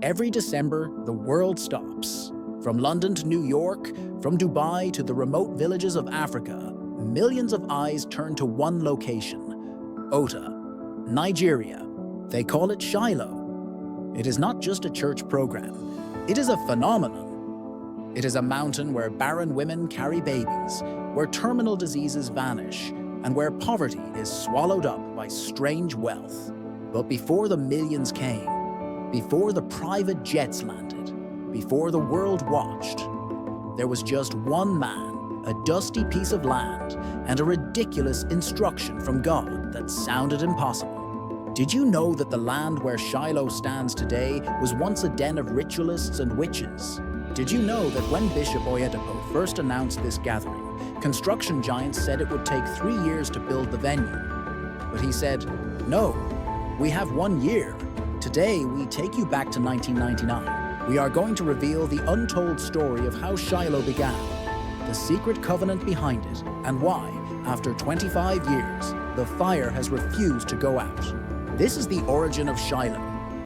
Every December, the world stops. From London to New York, from Dubai to the remote villages of Africa, millions of eyes turn to one location, Ota, Nigeria. They call it Shiloh. It is not just a church program. It is a phenomenon. It is a mountain where barren women carry babies, where terminal diseases vanish, and where poverty is swallowed up by strange wealth. But before the millions came, before the private jets landed, before the world watched, there was just one man, a dusty piece of land, and a ridiculous instruction from God that sounded impossible. Did you know that the land where Shiloh stands today was once a den of ritualists and witches? Did you know that when Bishop Oyedepo first announced this gathering, construction giants said it would take 3 years to build the venue? But he said, "No, we have 1 year. Today, we take you back to 1999. We are going to reveal the untold story of how Shiloh began, the secret covenant behind it, and why, after 25 years, the fire has refused to go out." This is the origin of Shiloh.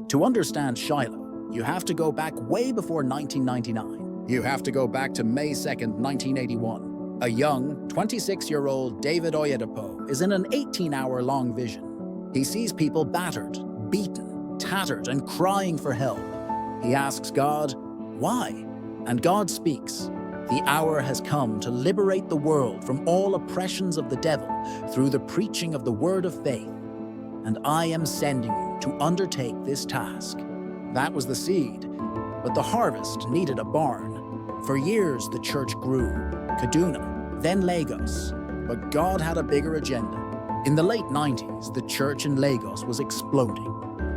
To understand Shiloh, you have to go back way before 1999. You have to go back to May 2nd, 1981. A young, 26-year-old David Oyedepo is in an 18-hour-long vision. He sees people battered, beaten, tattered, and crying for help. He asks God, "Why?" And God speaks, "The hour has come to liberate the world from all oppressions of the devil through the preaching of the word of faith. And I am sending you to undertake this task." That was the seed, but the harvest needed a barn. For years, the church grew, Kaduna, then Lagos, but God had a bigger agenda. In the late 90s, the church in Lagos was exploding.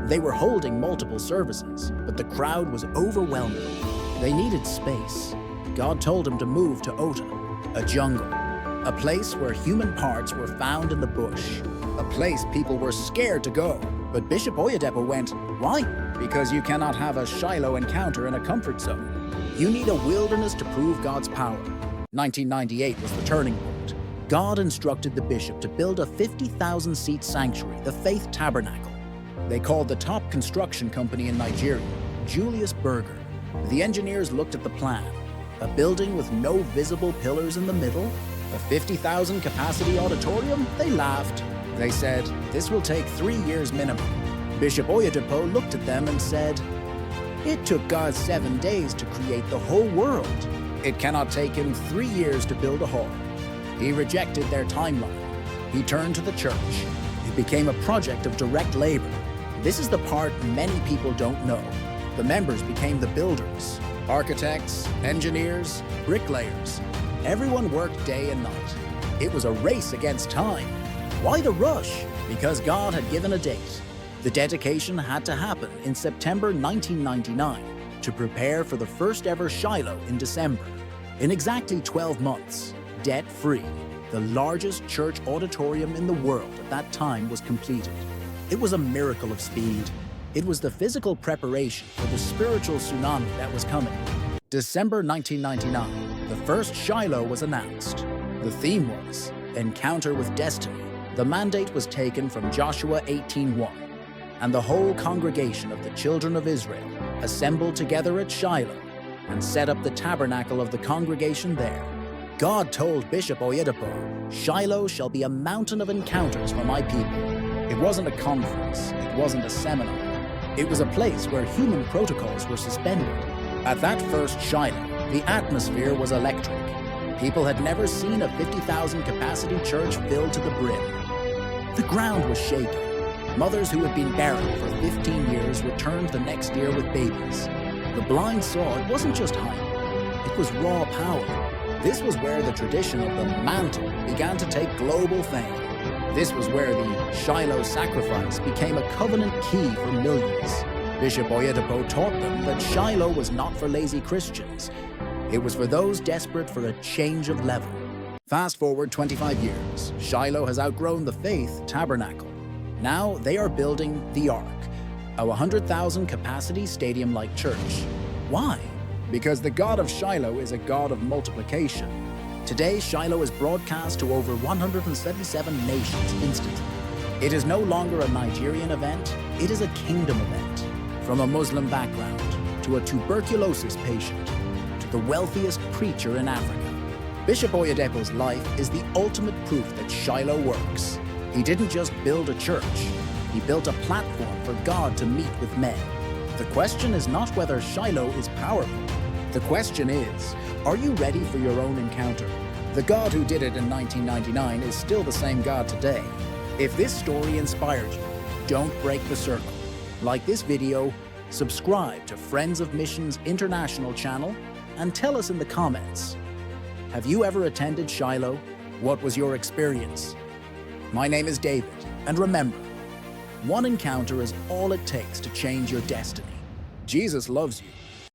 They were holding multiple services, but the crowd was overwhelming. They needed space. God told him to move to Ota, a jungle, a place where human parts were found in the bush, a place people were scared to go. But Bishop Oyedepo went, "Why?" "Because you cannot have a Shiloh encounter in a comfort zone. You need a wilderness to prove God's power." 1998 was the turning point. God instructed the bishop to build a 50,000-seat sanctuary, the Faith Tabernacle. They called the top construction company in Nigeria, Julius Berger. The engineers looked at the plan. A building with no visible pillars in the middle? A 50,000 capacity auditorium? They laughed. They said, "This will take 3 years minimum." Bishop Oyedepo looked at them and said, "It took God 7 days to create the whole world. It cannot take him 3 years to build a hall." He rejected their timeline. He turned to the church. It became a project of direct labor. This is the part many people don't know. The members became the builders, architects, engineers, bricklayers. Everyone worked day and night. It was a race against time. Why the rush? Because God had given a date. The dedication had to happen in September 1999 to prepare for the first ever Shiloh in December. In exactly 12 months, debt-free, the largest church auditorium in the world at that time was completed. It was a miracle of speed. It was the physical preparation for the spiritual tsunami that was coming. December 1999, the first Shiloh was announced. The theme was Encounter with Destiny. The mandate was taken from Joshua 18:1, and the whole congregation of the children of Israel assembled together at Shiloh and set up the tabernacle of the congregation there. God told Bishop Oyedepo, "Shiloh shall be a mountain of encounters for my people." It wasn't a conference, it wasn't a seminar. It was a place where human protocols were suspended. At that first Shiloh, the atmosphere was electric. People had never seen a 50,000 capacity church filled to the brim. The ground was shaking. Mothers who had been barren for 15 years returned the next year with babies. The blind saw it wasn't just hype, it was raw power. This was where the tradition of the mantle began to take global fame. This was where the Shiloh sacrifice became a covenant key for millions. Bishop Oyedepo taught them that Shiloh was not for lazy Christians. It was for those desperate for a change of level. Fast forward 25 years, Shiloh has outgrown the Faith Tabernacle. Now they are building the Ark, a 100,000 capacity stadium-like church. Why? Because the God of Shiloh is a God of multiplication. Today, Shiloh is broadcast to over 177 nations instantly. It is no longer a Nigerian event, it is a kingdom event. From a Muslim background to a tuberculosis patient to the wealthiest preacher in Africa, Bishop Oyedepo's life is the ultimate proof that Shiloh works. He didn't just build a church, he built a platform for God to meet with men. The question is not whether Shiloh is powerful. The question is, are you ready for your own encounter? The God who did it in 1999 is still the same God today. If this story inspired you, don't break the circle. Like this video, subscribe to Friends of Missions International channel, and tell us in the comments. Have you ever attended Shiloh? What was your experience? My name is David, and remember, one encounter is all it takes to change your destiny. Jesus loves you.